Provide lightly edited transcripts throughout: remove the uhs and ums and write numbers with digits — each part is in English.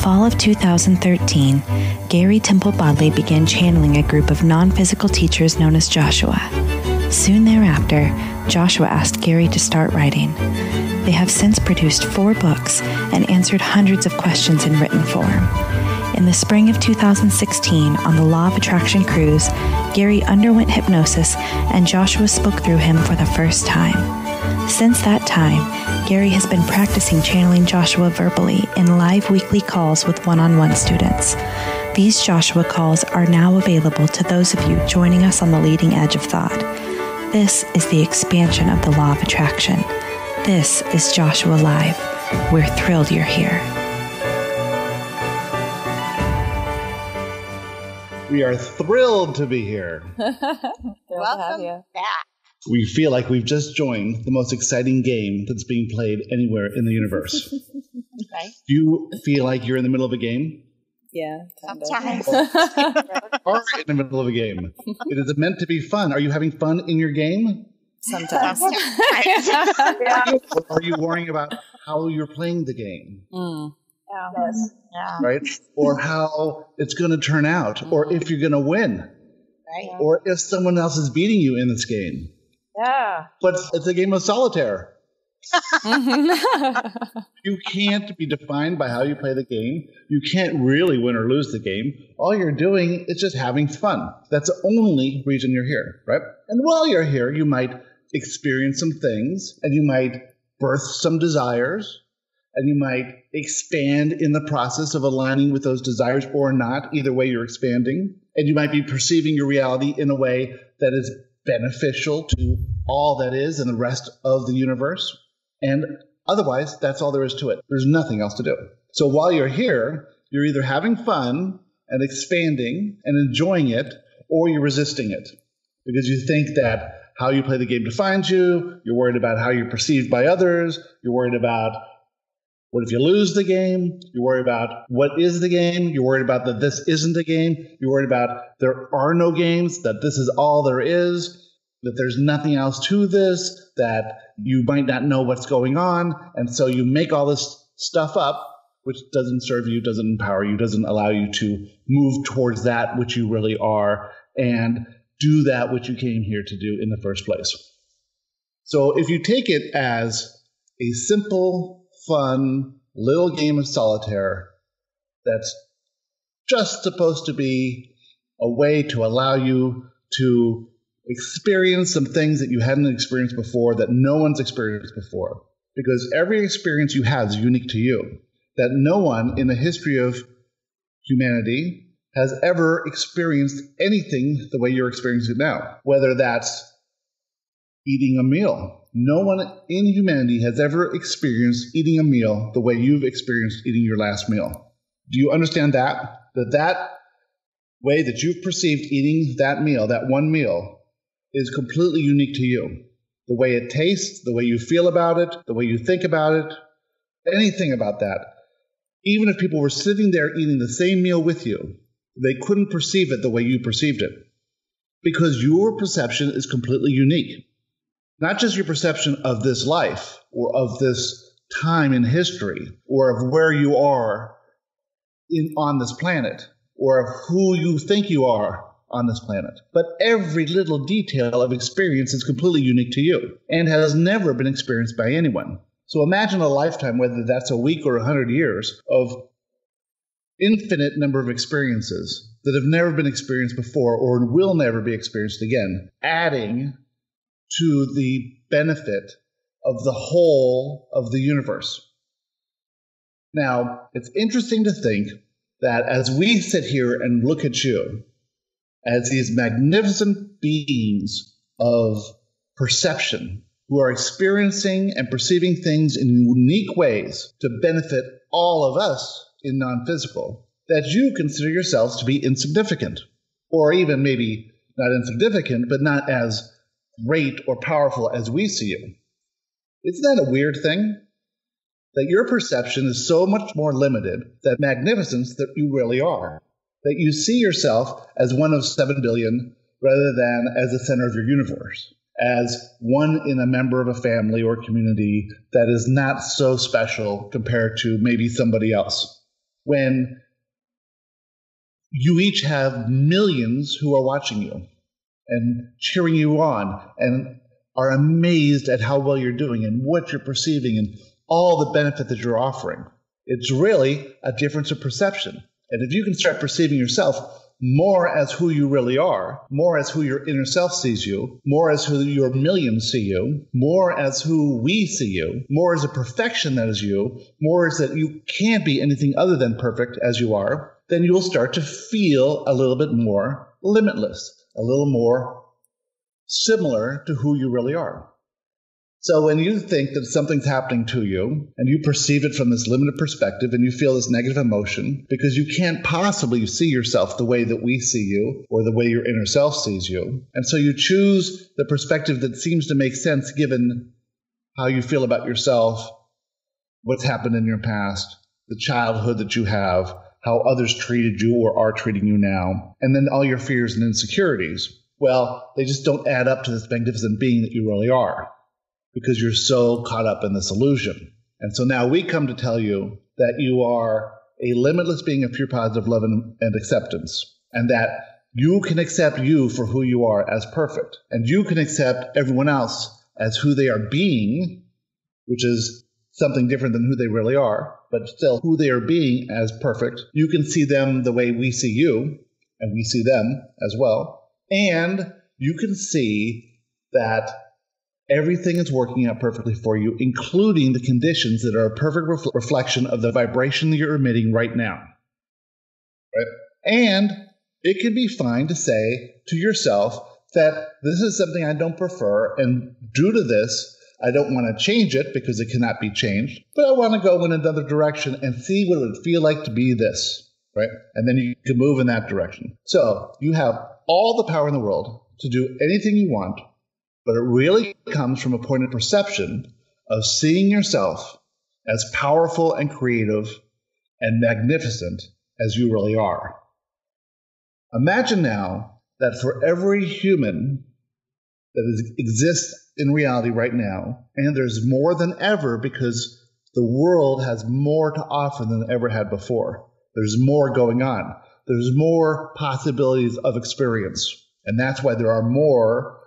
fall of 2013, Gary Temple Bodley began channeling a group of non-physical teachers known as Joshua. Soon thereafter, Joshua asked Gary to start writing. They have since produced 4 books and answered hundreds of questions in written form. In the spring of 2016, on the Law of Attraction cruise, Gary underwent hypnosis and Joshua spoke through him for the first time. Since that time, Gary has been practicing channeling Joshua verbally in live weekly calls with one-on-one students. These Joshua calls are now available to those of you joining us on the leading edge of thought. This is the expansion of the Law of Attraction. This is Joshua Live. We're thrilled you're here. We are thrilled to be here. Welcome back. We feel like we've just joined the most exciting game that's being played anywhere in the universe. Right. Do you feel like you're in the middle of a game? Yeah, Sometimes. Or in the middle of a game. It is meant to be fun. Are you having fun in your game? sometimes. Yeah. Or are you worrying about how you're playing the game? Yeah. Right? Or how it's going to turn out, or if you're going to win, Right. or if someone else is beating you in this game. Yeah. But it's a game of solitaire. You can't be defined by how you play the game. You can't really win or lose the game. All you're doing is just having fun. That's the only reason you're here, right? And while you're here, you might experience some things, and you might birth some desires, and you might expand in the process of aligning with those desires or not. Either way, you're expanding. And you might be perceiving your reality in a way that is beneficial to all that is and the rest of the universe. And otherwise, that's all there is to it. There's nothing else to do. So while you're here, you're either having fun and expanding and enjoying it, or you're resisting it because you think that how you play the game defines you. You're worried about how you're perceived by others. You're worried about what if you lose the game? You're worried about what is the game? You're worried about that this isn't a game. You're worried about there are no games, that this is all there is, that there's nothing else to this, that you might not know what's going on. And so you make all this stuff up, which doesn't serve you, doesn't empower you, doesn't allow you to move towards that which you really are and do that which you came here to do in the first place. So if you take it as a simple, fun little game of solitaire that's just supposed to be a way to allow you to experience some things that you hadn't experienced before, that no one's experienced before, because every experience you have is unique to you, that no one in the history of humanity has ever experienced anything the way you're experiencing it now, whether that's eating a meal. No one in humanity has ever experienced eating a meal the way you've experienced eating your last meal. Do you understand that? That way that you've perceived eating that meal, that one meal, is completely unique to you. The way it tastes, the way you feel about it, the way you think about it, anything about that. Even if people were sitting there eating the same meal with you, they couldn't perceive it the way you perceived it, because your perception is completely unique. Not just your perception of this life or of this time in history or of where you are on this planet or of who you think you are on this planet, but every little detail of experience is completely unique to you and has never been experienced by anyone. So imagine a lifetime, whether that's a week or 100 years, of infinite number of experiences that have never been experienced before or will never be experienced again, adding to the benefit of the whole of the universe. Now, it's interesting to think that as we sit here and look at you as these magnificent beings of perception who are experiencing and perceiving things in unique ways to benefit all of us in non-physical, that you consider yourselves to be insignificant, or even maybe not insignificant, but not as great or powerful as we see you. Isn't that a weird thing? That your perception is so much more limited than magnificence that you really are. That you see yourself as one of 7 billion rather than as the center of your universe, as one in a member of a family or community that is not so special compared to maybe somebody else. when you each have millions who are watching you and cheering you on and are amazed at how well you're doing and what you're perceiving and all the benefit that you're offering. It's really a difference of perception. And if you can start perceiving yourself more as who you really are, more as who your inner self sees you, more as who your millions see you, more as who we see you, more as a perfection that is you, more as that you can't be anything other than perfect as you are, then you'll start to feel a little bit more limitless, a little more similar to who you really are. So when you think that something's happening to you and you perceive it from this limited perspective and you feel this negative emotion because you can't possibly see yourself the way that we see you or the way your inner self sees you, and so you choose the perspective that seems to make sense given how you feel about yourself, what's happened in your past, the childhood that you have, how others treated you or are treating you now, and then all your fears and insecurities. Well, they just don't add up to this magnificent being that you really are, because you're so caught up in this illusion. And so now we come to tell you that you are a limitless being of pure positive love and acceptance, and that you can accept you for who you are as perfect, and you can accept everyone else as who they are being, which is something different than who they really are, but still who they are being as perfect. You can see them the way we see you, and we see them as well. And you can see that everything is working out perfectly for you, including the conditions that are a perfect reflection of the vibration that you're emitting right now. Right? And it can be fine to say to yourself that this is something I don't prefer, and due to this, I don't want to change it because it cannot be changed, but I want to go in another direction and see what it would feel like to be this. Right? And then you can move in that direction. So you have all the power in the world to do anything you want, but it really comes from a point of perception of seeing yourself as powerful and creative and magnificent as you really are. Imagine now that for every human that exists in reality right now, and there's more than ever because the world has more to offer than it ever had before. There's more going on. There's more possibilities of experience. And that's why there are more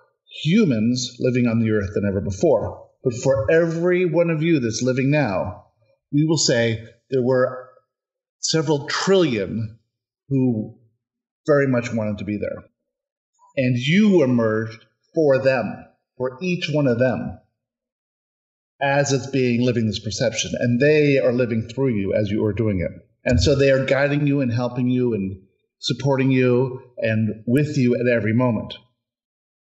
humans living on the earth than ever before. But for every one of you that's living now, we will say there were several trillion who very much wanted to be there. And you emerged for them, for each one of them, as it's being living this perception. And they are living through you as you are doing it. And so they are guiding you and helping you and supporting you and with you at every moment.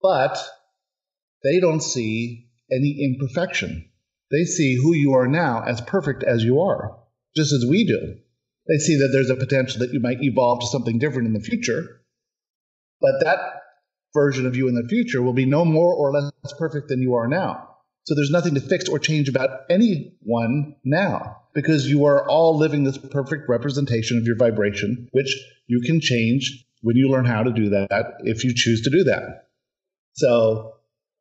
But they don't see any imperfection. They see who you are now as perfect as you are, just as we do. They see that there's a potential that you might evolve to something different in the future, but that version of you in the future will be no more or less perfect than you are now. So there's nothing to fix or change about anyone now, because you are all living this perfect representation of your vibration, which you can change when you learn how to do that, if you choose to do that. So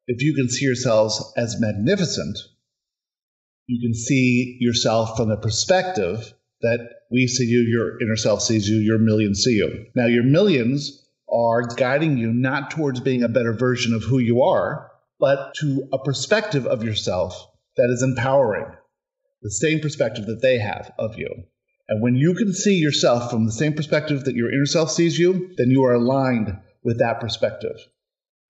if you can see yourselves as magnificent, you can see yourself from the perspective that we see you, your inner self sees you, your millions see you. Now, your millions are guiding you not towards being a better version of who you are, but to a perspective of yourself that is empowering, the same perspective that they have of you. And when you can see yourself from the same perspective that your inner self sees you, then you are aligned with that perspective.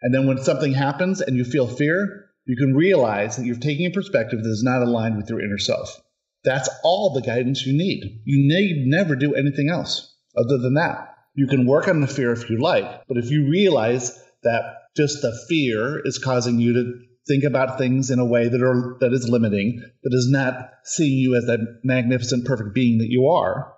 And then when something happens and you feel fear, you can realize that you're taking a perspective that is not aligned with your inner self. That's all the guidance you need. You need never do anything else other than that. You can work on the fear if you like, but if you realize that just the fear is causing you to think about things in a way that is limiting, that is not seeing you as that magnificent, perfect being that you are,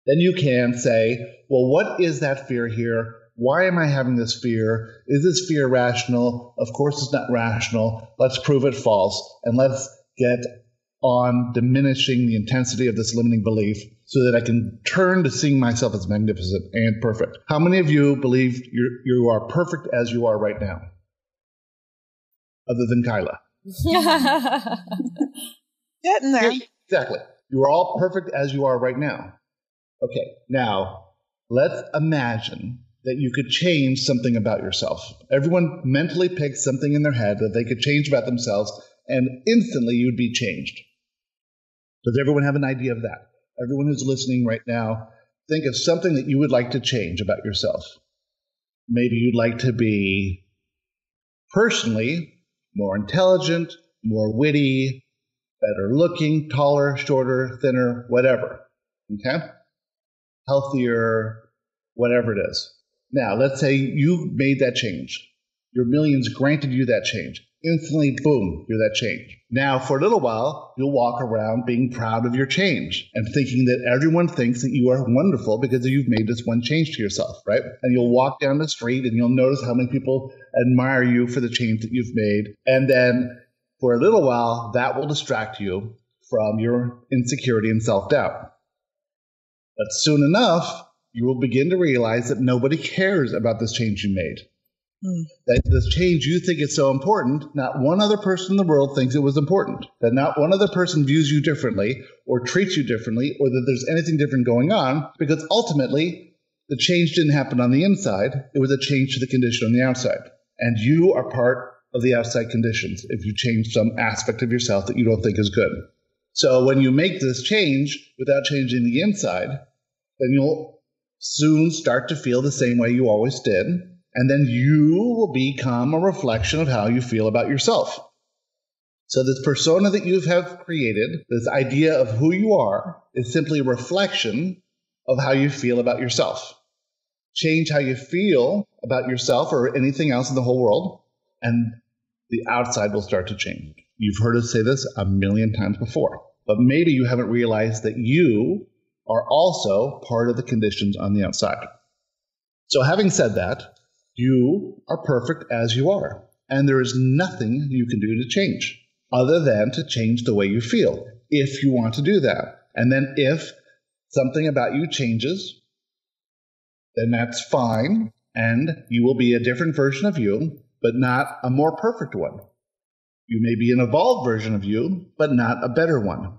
then you can say, well, what is that fear here? Why am I having this fear? Is this fear rational? Of course it's not rational. Let's prove it false, and let's get on diminishing the intensity of this limiting belief so that I can turn to seeing myself as magnificent and perfect. How many of you believe you are perfect as you are right now? Other than Kyla. Getting there. Exactly. You are all perfect as you are right now. Okay, now let's imagine that you could change something about yourself. Everyone mentally picks something in their head that they could change about themselves, and instantly you'd be changed. Does everyone have an idea of that? Everyone who's listening right now, think of something that you would like to change about yourself. Maybe you'd like to be personally more intelligent, more witty, better looking, taller, shorter, thinner, whatever. Okay? Healthier, whatever it is. Now, let's say you made that change. Your millions granted you that change. Instantly, boom, you're that change. Now, for a little while, you'll walk around being proud of your change and thinking that everyone thinks that you are wonderful because you've made this one change to yourself, right? And you'll walk down the street and you'll notice how many people admire you for the change that you've made. And then for a little while, that will distract you from your insecurity and self-doubt. But soon enough, you will begin to realize that nobody cares about this change you made. That this change you think is so important, not one other person in the world thinks it was important. That not one other person views you differently or treats you differently or that there's anything different going on, because ultimately the change didn't happen on the inside. It was a change to the condition on the outside. And you are part of the outside conditions if you change some aspect of yourself that you don't think is good. So when you make this change without changing the inside, then you'll soon start to feel the same way you always did. And then you will become a reflection of how you feel about yourself. So this persona that you have created, this idea of who you are, is simply a reflection of how you feel about yourself. Change how you feel about yourself or anything else in the whole world, and the outside will start to change. You've heard us say this a million times before, but maybe you haven't realized that you are also part of the conditions on the outside. So having said that, you are perfect as you are, and there is nothing you can do to change other than to change the way you feel, if you want to do that. And then if something about you changes, then that's fine, and you will be a different version of you, but not a more perfect one. You may be an evolved version of you, but not a better one,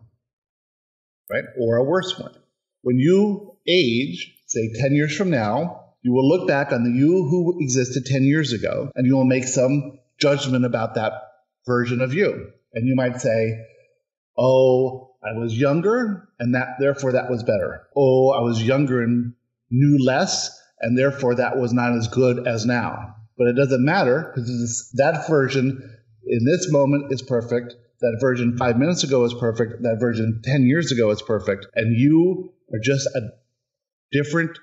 right? Or a worse one. When you age, say 10 years from now, you will look back on the you who existed 10 years ago, and you will make some judgment about that version of you. And you might say, oh, I was younger, and therefore that was better. Oh, I was younger and knew less, and therefore that was not as good as now. But it doesn't matter, because that version in this moment is perfect. That version 5 minutes ago is perfect. That version 10 years ago is perfect. And you are just a different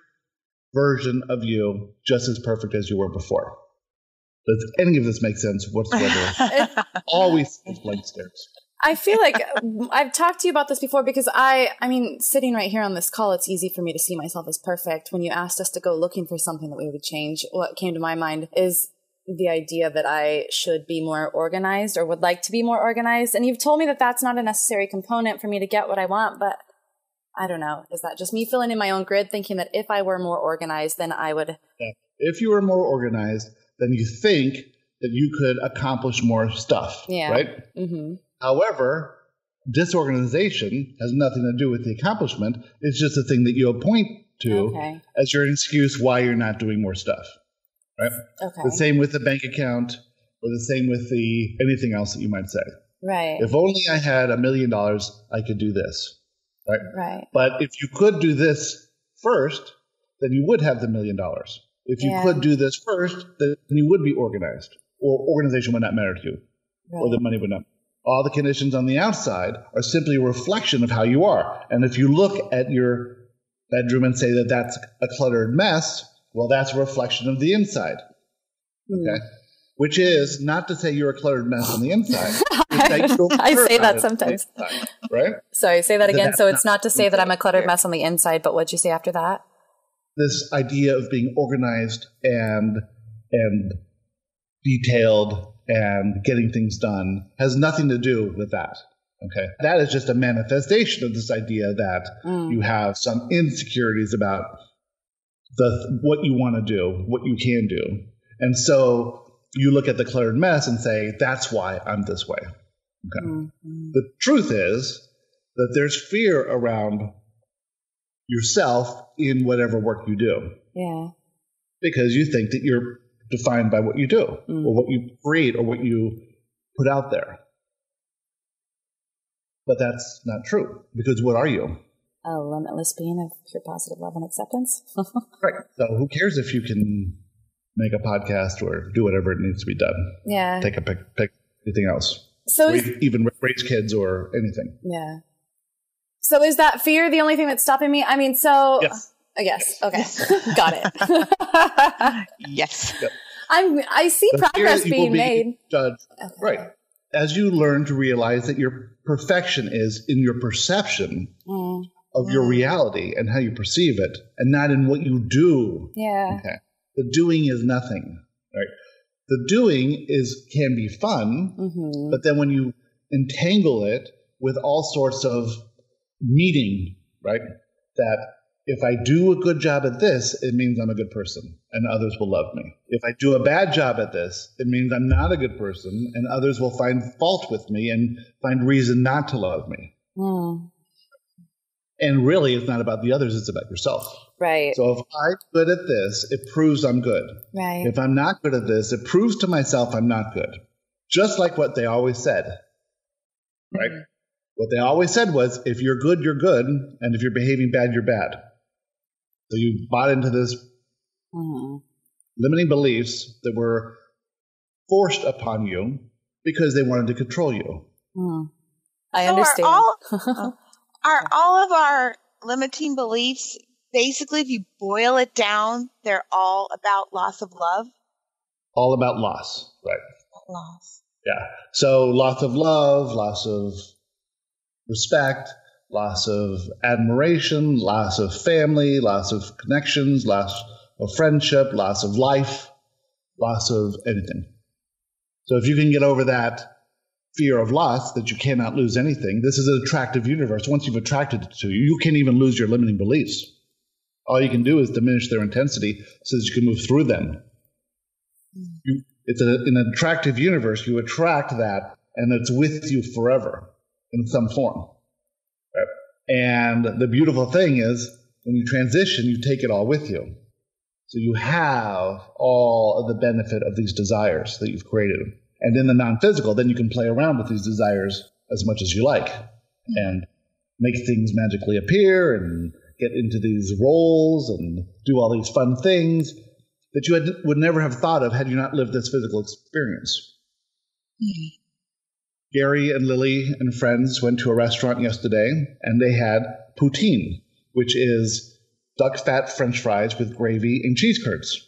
version of you, just as perfect as you were before. Does any of this make sense whatsoever? Always blank stares. I feel like I've talked to you about this before because I mean, sitting right here on this call, it's easy for me to see myself as perfect. When you asked us to go looking for something that we would change, what came to my mind is the idea that I should be more organized or would like to be more organized. And you've told me that that's not a necessary component for me to get what I want, but I don't know. Is that just me filling in my own grid, thinking that if I were more organized, then I would... Yeah. If you were more organized, then you think that you could accomplish more stuff, right? Mm-hmm. However, disorganization has nothing to do with the accomplishment. It's just a thing that you point to as your excuse why you're not doing more stuff, right? Okay. The same with the bank account, or the same with anything else that you might say. Right. If only I had $1 million, I could do this. Right. Right. But if you could do this first, then you would have the $1 million. If you could do this first, then you would be organized, or organization would not matter to you, or the money would not. All the conditions on the outside are simply a reflection of how you are. And if you look at your bedroom and say that that's a cluttered mess, well, that's a reflection of the inside. Okay. Which is not to say you're a cluttered mess on the inside. I say that sometimes. Inside, right? Sorry, say that again. So it's not to say that I'm a cluttered mess on the inside, but what'd you say after that? This idea of being organized and detailed and getting things done has nothing to do with that. Okay. That is just a manifestation of this idea that you have some insecurities about what you want to do, what you can do. And so you look at the cluttered mess and say, that's why I'm this way. Okay. Mm-hmm. The truth is that there's fear around yourself in whatever work you do. Yeah. Because you think that you're defined by what you do or what you create or what you put out there. But that's not true, because what are you? A limitless being of pure positive love and acceptance. Right. So who cares if you can make a podcast or do whatever it needs to be done? Yeah. Take a pick anything else. So even raise kids or anything. Yeah. So is that fear the only thing that's stopping me? I mean, so yes. Yes. Okay. Got it. Yes. Yep. I see progress being made. Judged. Okay. Right. As you learn to realize that your perfection is in your perception of your reality and how you perceive it, and not in what you do. Yeah. Okay. The doing is nothing. Right. The doing can be fun, but then when you entangle it with all sorts of meaning, right? That if I do a good job at this, it means I'm a good person and others will love me. If I do a bad job at this, it means I'm not a good person and others will find fault with me and find reason not to love me. And really, it's not about the others, it's about yourself. Right. So if I'm good at this, it proves I'm good. Right. If I'm not good at this, it proves to myself I'm not good. Just like what they always said. Right? What they always said was, if you're good, you're good. And if you're behaving bad, you're bad. So you bought into this limiting beliefs that were forced upon you because they wanted to control you. I understand. Are all of our limiting beliefs, basically, if you boil it down, they're all about loss of love? All about loss, right? Loss. Yeah. So loss of love, loss of respect, loss of admiration, loss of family, loss of connections, loss of friendship, loss of life, loss of anything. So if you can get over that fear of loss, that you cannot lose anything, this is an attractive universe. Once you've attracted it to you, you can't even lose your limiting beliefs. All you can do is diminish their intensity so that you can move through them. It's in an attractive universe. You attract that, and it's with you forever in some form. And the beautiful thing is, when you transition, you take it all with you. So you have all of the benefit of these desires that you've created. And in the non-physical, then you can play around with these desires as much as you like and make things magically appear and get into these roles and do all these fun things that you would never have thought of had you not lived this physical experience. Gary and Lily and friends went to a restaurant yesterday, and they had poutine, which is duck fat French fries with gravy and cheese curds.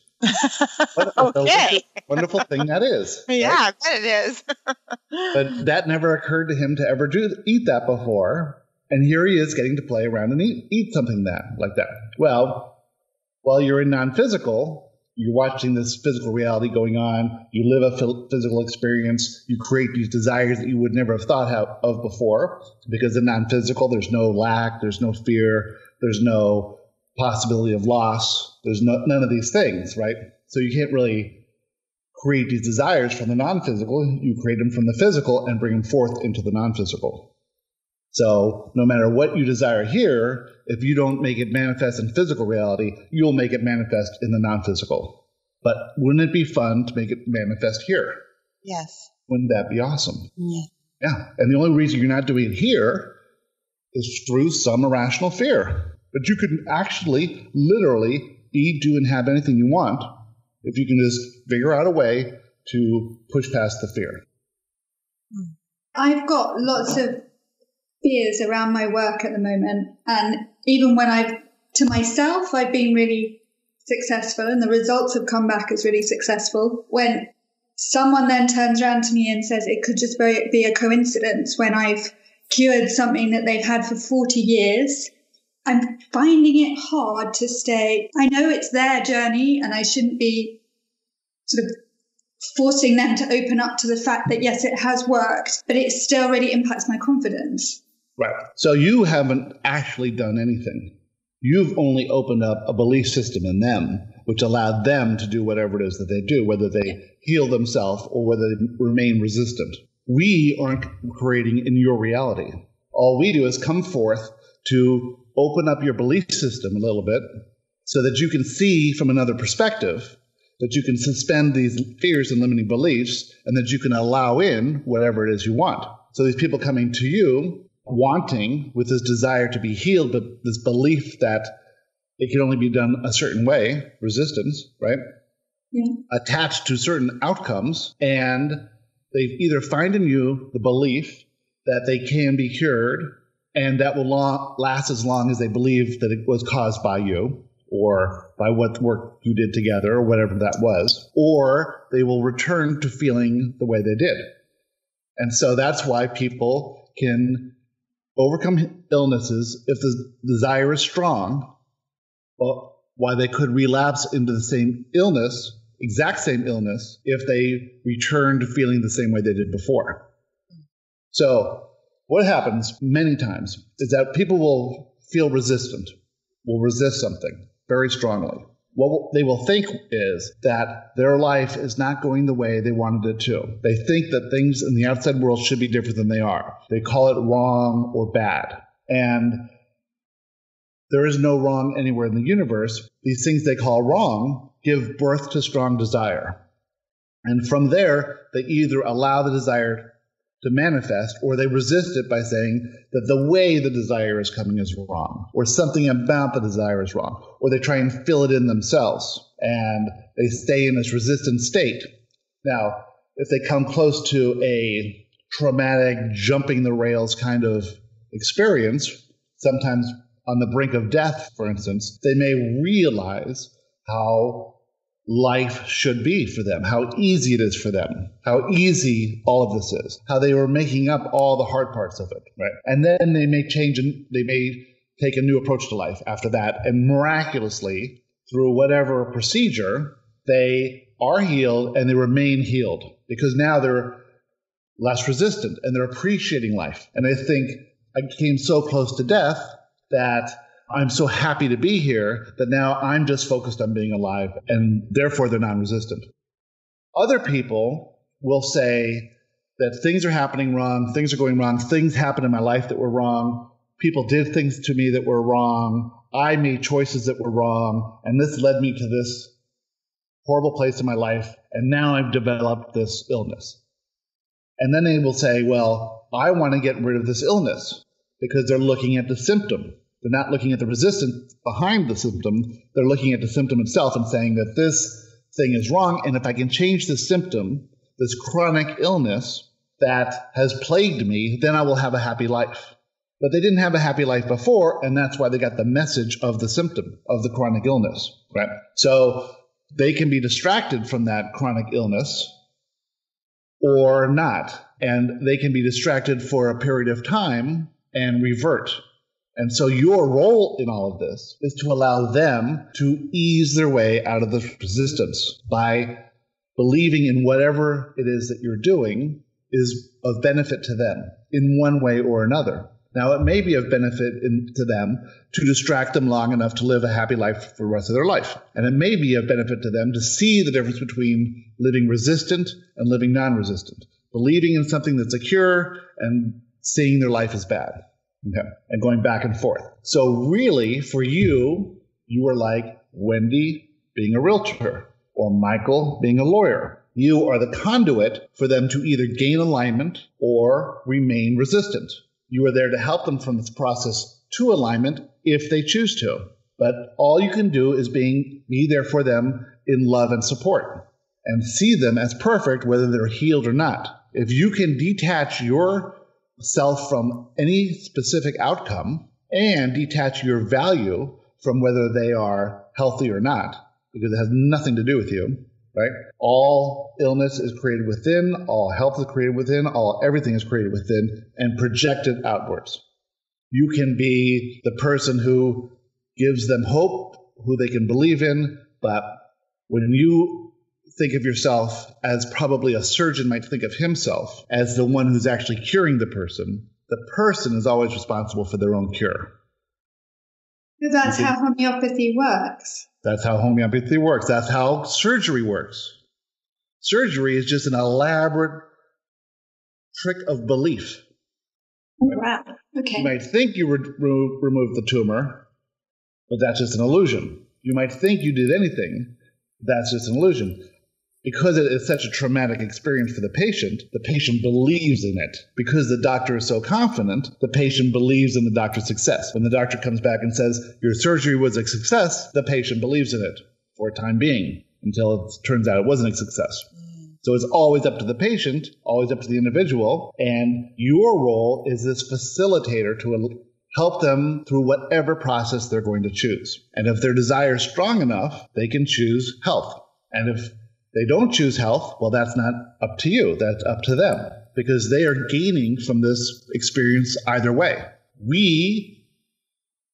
What a delicious, wonderful thing that is. Yeah, right? I bet it is. But that never occurred to him to ever eat that before, and here he is getting to play around and eat something like that. Well, while you're in non-physical, you're watching this physical reality going on. You live a physical experience. You create these desires that you would never have thought of before. Because in non-physical, there's no lack, there's no fear, there's no possibility of loss. There's none of these things, right? So you can't really create these desires from the non-physical. You create them from the physical and bring them forth into the non-physical. So no matter what you desire here, if you don't make it manifest in physical reality, you'll make it manifest in the non-physical. But wouldn't it be fun to make it manifest here? Yes. Wouldn't that be awesome? Yeah. Yeah. And the only reason you're not doing it here is through some irrational fear. But you can actually, literally, be, do, and have anything you want if you can just figure out a way to push past the fear. I've got lots of fears around my work at the moment, and even when I've been really successful and the results have come back as really successful. When someone then turns around to me and says it could just be a coincidence when I've cured something that they've had for 40 years, I'm finding it hard to stay. I know it's their journey and I shouldn't be sort of forcing them to open up to the fact that yes, it has worked, but it still really impacts my confidence. Right. So you haven't actually done anything. You've only opened up a belief system in them, which allowed them to do whatever it is that they do, whether they heal themselves or whether they remain resistant. We aren't creating in your reality. All we do is come forth to open up your belief system a little bit so that you can see from another perspective, that you can suspend these fears and limiting beliefs, and that you can allow in whatever it is you want. So these people coming to you wanting, with this desire to be healed, but this belief that it can only be done a certain way, resistance, right? Yeah. Attached to certain outcomes, and they either find in you the belief that they can be cured, and that will last as long as they believe that it was caused by you, or by what work you did together, or whatever that was, or they will return to feeling the way they did. And so that's why people can overcome illnesses if the desire is strong, why they could relapse into the same illness, exact same illness, if they return to feeling the same way they did before. So what happens many times is that people will feel resistant, will resist something very strongly. What they will think is that their life is not going the way they wanted it to. They think that things in the outside world should be different than they are. They call it wrong or bad. And there is no wrong anywhere in the universe. These things they call wrong give birth to strong desire. And from there, they either allow the desire to manifest, or they resist it by saying that the way the desire is coming is wrong, or something about the desire is wrong, or they try and fill it in themselves, and they stay in this resistant state. Now, if they come close to a traumatic, jumping the rails kind of experience, sometimes on the brink of death, for instance, they may realize how life should be for them, how easy it is for them, how easy all of this is, how they were making up all the hard parts of it, right? And then they may change and they may take a new approach to life after that, and miraculously, through whatever procedure, they are healed and they remain healed because now they're less resistant and they're appreciating life. And they think, I came so close to death that I'm so happy to be here that now I'm just focused on being alive, and therefore they're non-resistant. Other people will say that things are happening wrong, things are going wrong, things happened in my life that were wrong, people did things to me that were wrong, I made choices that were wrong, and this led me to this horrible place in my life, and now I've developed this illness. And then they will say, well, I want to get rid of this illness, because they're looking at the symptom. They're not looking at the resistance behind the symptom. They're looking at the symptom itself and saying that this thing is wrong. And if I can change this symptom, this chronic illness that has plagued me, then I will have a happy life. But they didn't have a happy life before, and that's why they got the message of the symptom of the chronic illness, right? So they can be distracted from that chronic illness or not. And they can be distracted for a period of time and revert. And so your role in all of this is to allow them to ease their way out of the resistance by believing in whatever it is that you're doing is of benefit to them in one way or another. Now, it may be of benefit to them to distract them long enough to live a happy life for the rest of their life. And it may be of benefit to them to see the difference between living resistant and living non-resistant, believing in something that's a cure and seeing their life as bad. Okay. And going back and forth. So really, for you, you are like Wendy being a realtor or Michael being a lawyer. You are the conduit for them to either gain alignment or remain resistant. You are there to help them from this process to alignment if they choose to. But all you can do is be there for them in love and support and see them as perfect, whether they're healed or not. If you can detach your self from any specific outcome and detach your value from whether they are healthy or not, because it has nothing to do with you, right? All illness is created within, all health is created within, everything is created within and projected outwards. You can be the person who gives them hope, who they can believe in, but when you think of yourself as probably a surgeon might think of himself as the one who's actually curing the person is always responsible for their own cure. That's how homeopathy works. That's how homeopathy works. That's how surgery works. Surgery is just an elaborate trick of belief. Oh, wow. Okay. You might think you removed the tumor, but that's just an illusion. You might think you did anything, that's just an illusion. Because it is such a traumatic experience for the patient believes in it. Because the doctor is so confident, the patient believes in the doctor's success. When the doctor comes back and says, your surgery was a success, the patient believes in it for a time being, until it turns out it wasn't a success. So it's always up to the patient, always up to the individual, and your role is this facilitator to help them through whatever process they're going to choose. And if their desire is strong enough, they can choose health. And if they don't choose health, well, that's not up to you. That's up to them, because they are gaining from this experience either way. We,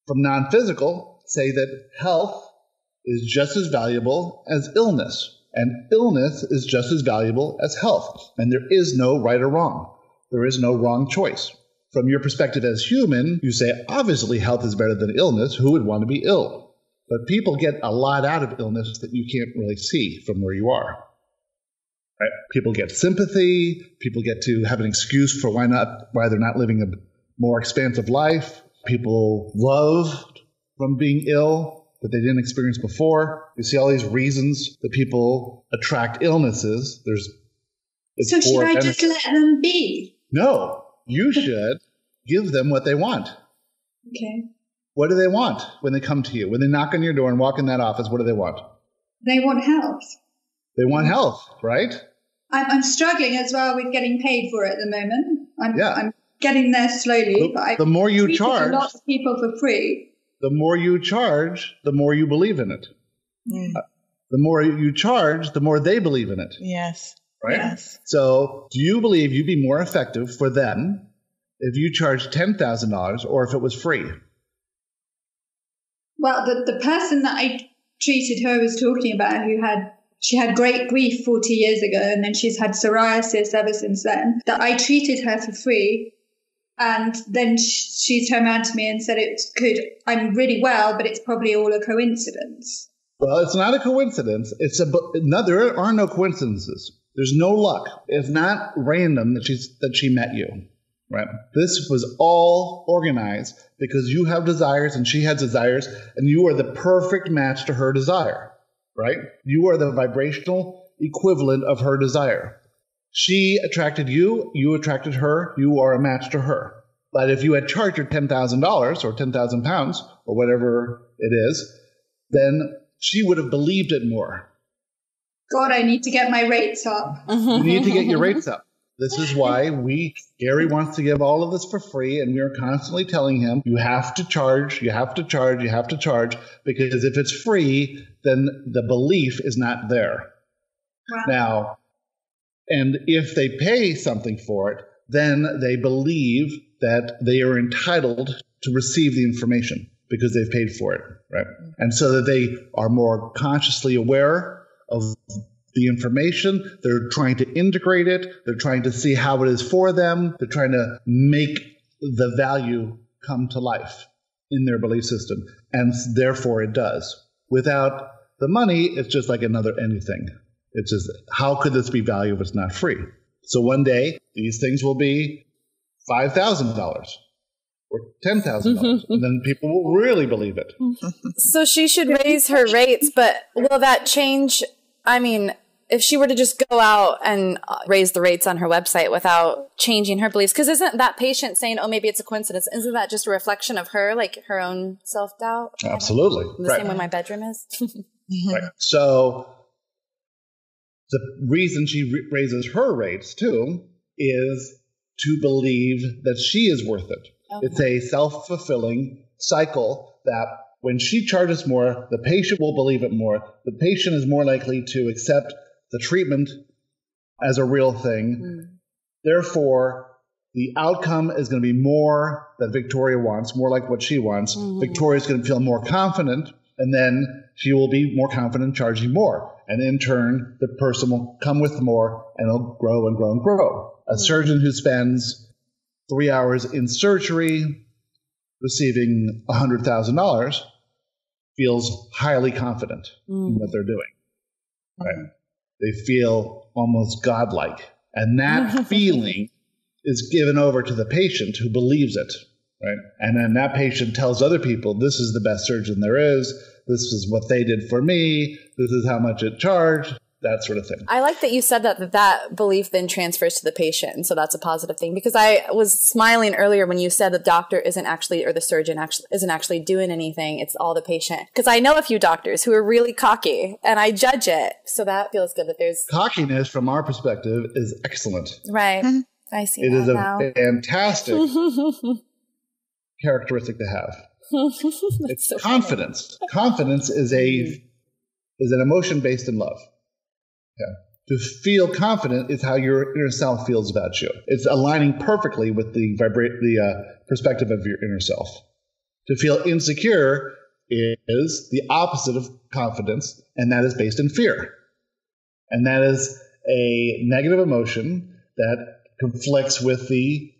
from non-physical, say that health is just as valuable as illness. And illness is just as valuable as health. And there is no right or wrong. There is no wrong choice. From your perspective as human, you say, obviously health is better than illness. Who would want to be ill? But people get a lot out of illness that you can't really see from where you are. Right? People get sympathy. People get to have an excuse for why they're not living a more expansive life. People love from being ill that they didn't experience before. You see all these reasons that people attract illnesses. So should I just let them be? No, you should give them what they want. Okay. What do they want when they come to you? When they knock on your door and walk in that office, what do they want? They want health. They want health, right? I'm struggling as well with getting paid for it at the moment. I'm getting there slowly. But the more you charge, lots of people for free. The more you charge, the more you believe in it. The more you charge, the more they believe in it. Yes. Right? Yes. So do you believe you'd be more effective for them if you charged $10,000 or if it was free? Well, the person that I treated, who I was talking about, she had great grief 40 years ago, and then she's had psoriasis ever since then, that I treated her for free. And then she turned around to me and said, I'm really well, but it's probably all a coincidence. Well, it's not a coincidence. There are no coincidences. There's no luck. It's not random that she met you, right? This was all organized because you have desires and she has desires, and you are the perfect match to her desire, right? You are the vibrational equivalent of her desire. She attracted you, you attracted her, you are a match to her. But if you had charged her $10,000 or 10,000 pounds or whatever it is, then she would have believed it more. God, I need to get my rates up. You need to get your rates up. This is why Gary wants to give all of this for free, and we are constantly telling him, you have to charge, you have to charge, you have to charge, because if it's free, then the belief is not there. Wow. Now, and if they pay something for it, then they believe that they are entitled to receive the information because they've paid for it, right? And so that they are more consciously aware of the information. They're trying to integrate it. They're trying to see how it is for them. They're trying to make the value come to life in their belief system. And therefore it does. Without the money, it's just like another anything. It's just, how could this be value if it's not free? So one day, these things will be $5,000 or $10,000, and then people will really believe it. So she should raise her rates, but will that change? I mean, if she were to just go out and raise the rates on her website without changing her beliefs, because isn't that patient saying, oh, maybe it's a coincidence? Isn't that just a reflection of her, like her own self-doubt? Absolutely. The same way my bedroom is? Right. So the reason she raises her rates, too, is to believe that she is worth it. Okay. It's a self-fulfilling cycle that when she charges more, the patient will believe it more. The patient is more likely to accept the treatment as a real thing. Therefore, the outcome is going to be more that Victoria wants, more like what she wants. Victoria's going to feel more confident, and then she will be more confident charging more. And in turn, the person will come with more, and it'll grow and grow and grow. A surgeon who spends 3 hours in surgery receiving $100,000 feels highly confident in what they're doing. Right? They feel almost godlike. And that feeling is given over to the patient who believes it, right? And then that patient tells other people, this is the best surgeon there is. This is what they did for me. This is how much it charged. That sort of thing. I like that you said that belief then transfers to the patient. So that's a positive thing, because I was smiling earlier when you said the doctor isn't actually, or the surgeon isn't actually doing anything. It's all the patient. Because I know a few doctors who are really cocky and I judge it. So that feels good that there's cockiness from our perspective is excellent. Right. I see it that is a now. fantastic characteristic to have. It's so confidence. Funny. Confidence is an emotion based in love. Yeah. To feel confident is how your inner self feels about you. It's aligning perfectly with the perspective of your inner self. To feel insecure is the opposite of confidence, and that is based in fear. And that is a negative emotion that conflicts with the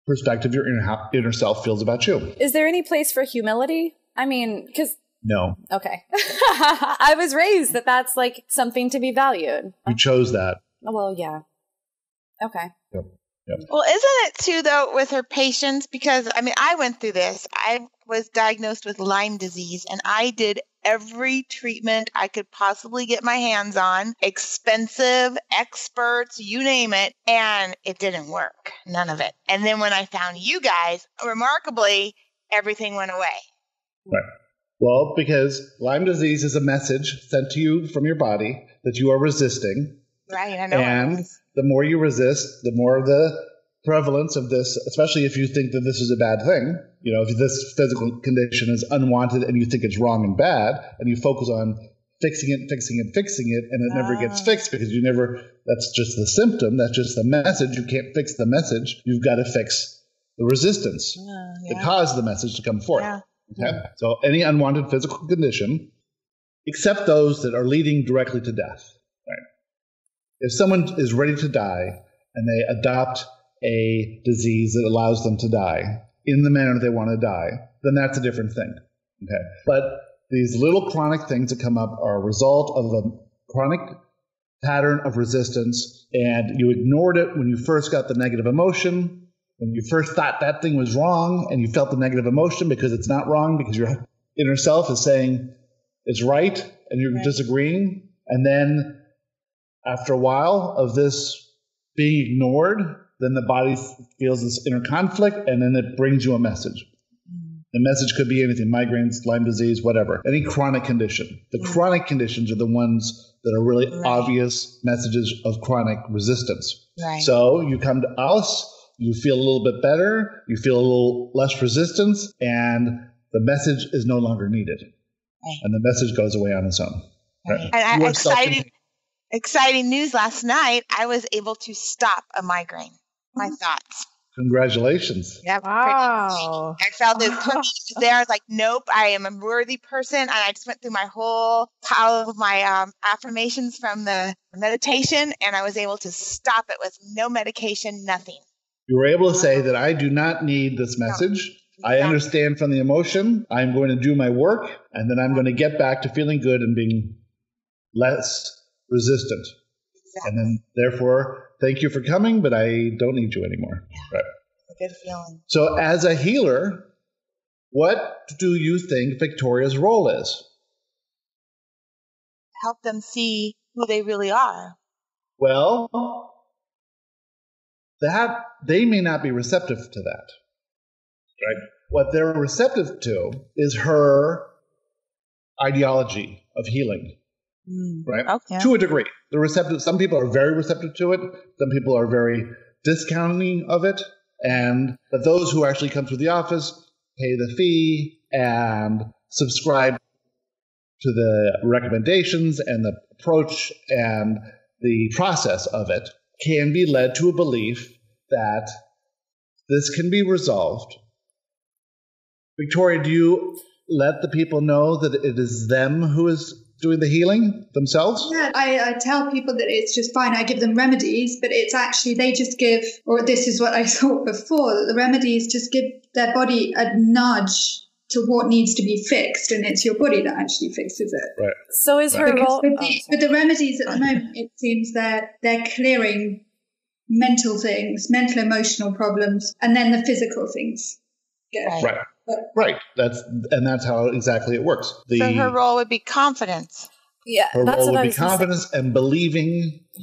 perspective your inner self feels about you. Is there any place for humility? I mean, because... No. Okay. I was raised that that's like something to be valued. You chose that. Well, yeah. Okay. Yep. Well, isn't it too, though, with her patients? Because, I mean, I went through this. I was diagnosed with Lyme disease, and I did every treatment I could possibly get my hands on, expensive, experts, you name it, and it didn't work. None of it. And then when I found you guys, remarkably, everything went away. Right. Well, because Lyme disease is a message sent to you from your body that you are resisting. Right, I know. And the more you resist, the more the prevalence of this, especially if you think that this is a bad thing, you know, if this physical condition is unwanted and you think it's wrong and bad, and you focus on fixing it, and it never gets fixed because that's just the symptom, that's just the message. You can't fix the message. You've got to fix the resistance that caused the message to come forth. Yeah. Okay? So any unwanted physical condition, except those that are leading directly to death. Right? If someone is ready to die and they adopt a disease that allows them to die in the manner they want to die, then that's a different thing. Okay? But these little chronic things that come up are a result of a chronic pattern of resistance, and you ignored it when you first got the negative emotion. When you first thought that thing was wrong and you felt the negative emotion because it's not wrong, because your inner self is saying it's right and you're disagreeing. And then after a while of this being ignored, then the body feels this inner conflict, and then it brings you a message. The message could be anything: migraines, Lyme disease, whatever, any chronic condition. The chronic conditions are the ones that are really obvious messages of chronic resistance. Right. So you come to us, you feel a little bit better, you feel a little less resistance, and the message is no longer needed. Right. And the message goes away on its own. Right. And exciting news last night, I was able to stop a migraine. My thoughts. Congratulations. Yeah, wow. I felt it there. I was like, nope, I am a worthy person. And I just went through my whole pile of my affirmations from the meditation, and I was able to stop it with no medication, nothing. You were able to say that I do not need this message. No, I understand from the emotion. I'm going to do my work, and then I'm going to get back to feeling good and being less resistant. Exactly. And then, therefore, thank you for coming, but I don't need you anymore. Yeah. Right. It's a good feeling. So as a healer, what do you think Victoria's role is? Help them see who they really are. Well, that they may not be receptive to that. Right? What they're receptive to is her ideology of healing. Right? Okay. To a degree. They're receptive. Some people are very receptive to it. Some people are very discounting of it. But those who actually come through the office, pay the fee, and subscribe to the recommendations and the approach and the process of it, can be led to a belief that this can be resolved. Victoria, do you let the people know that it is them who is doing the healing themselves? Yeah, I tell people that it's just fine. I give them remedies, but it's actually they just give, or this is what I thought before, that the remedies just give their body a nudge to what needs to be fixed, and it's your body that actually fixes it. Right. So is her role... With the remedies at the moment, it seems that they're clearing mental things, mental emotional problems, and then the physical things. Right. Right. That's how exactly it works. So her role would be confidence. Yeah, Her that's role what would I be was gonna say. confidence and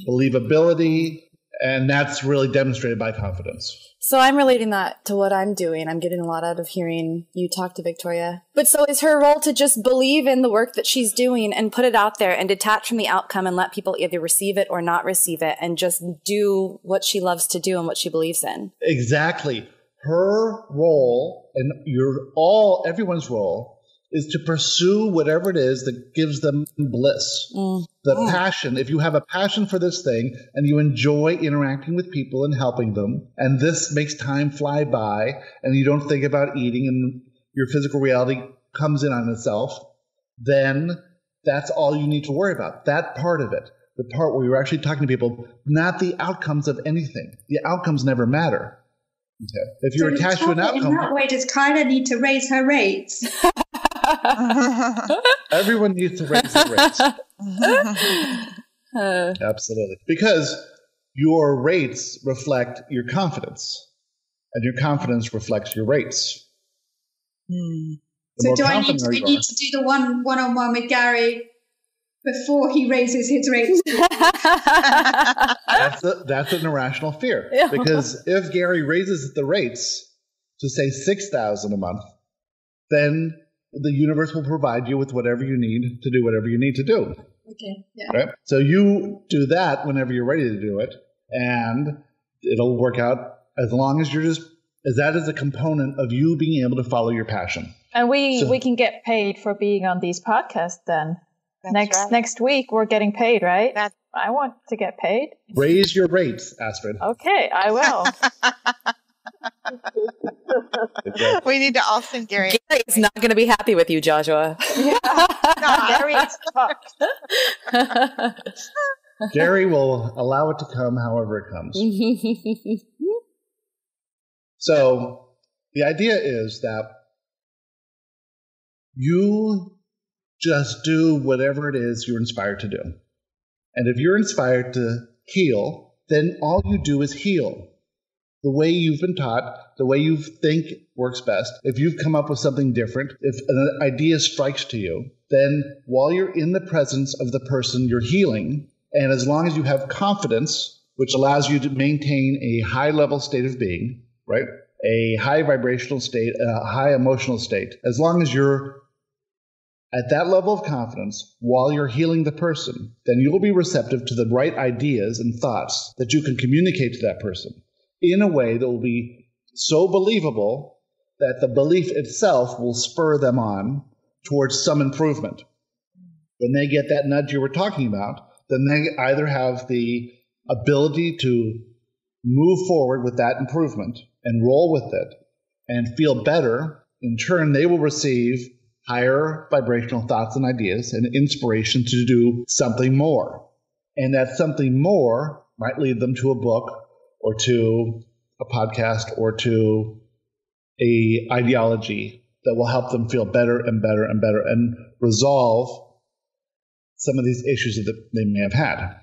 believability, and that's really demonstrated by confidence. So I'm relating that to what I'm doing. I'm getting a lot out of hearing you talk to Victoria. But so is her role to just believe in the work that she's doing and put it out there and detach from the outcome and let people either receive it or not receive it and just do what she loves to do and what she believes in? Exactly. Her role and everyone's role is to pursue whatever it is that gives them bliss. The passion, if you have a passion for this thing and you enjoy interacting with people and helping them, and this makes time fly by and you don't think about eating and your physical reality comes in on itself, then that's all you need to worry about. That part of it, the part where you're actually talking to people, not the outcomes of anything. The outcomes never matter. Okay. If you're attached to an outcome. In that way, does Kyla need to raise her rates? Everyone needs to raise their rates. Absolutely. Because your rates reflect your confidence, and your confidence reflects your rates. So do I need to do the one-on-one with Gary before he raises his rates? That's an irrational fear. Because if Gary raises the rates to, say, $6,000 a month, then the universe will provide you with whatever you need to do whatever you need to do. Okay. Yeah. Right? So you do that whenever you're ready to do it, and it'll work out as long as as that is a component of you being able to follow your passion. And we can get paid for being on these podcasts then. Next week we're getting paid, right? I want to get paid. Raise your rates, Astrid. Okay, I will. We need to all send Gary. Gary's not going to be happy with you, Joshua. Yeah. No, Gary is fucked. Gary will allow it to come however it comes. So the idea is that you just do whatever it is you're inspired to do. And if you're inspired to heal, then all you do is heal. The way you've been taught, the way you think works best. If you've come up with something different, if an idea strikes to you, then while you're in the presence of the person you're healing, and as long as you have confidence, which allows you to maintain a high level state of being, right? A high vibrational state, a high emotional state, as long as you're at that level of confidence while you're healing the person, then you will be receptive to the right ideas and thoughts that you can communicate to that person in a way that will be so believable that the belief itself will spur them on towards some improvement. When they get that nudge you were talking about, then they either have the ability to move forward with that improvement and roll with it and feel better. In turn, they will receive higher vibrational thoughts and ideas and inspiration to do something more. And that something more might lead them to a book or to a podcast or to a ideology that will help them feel better and better and better and resolve some of these issues that they may have had.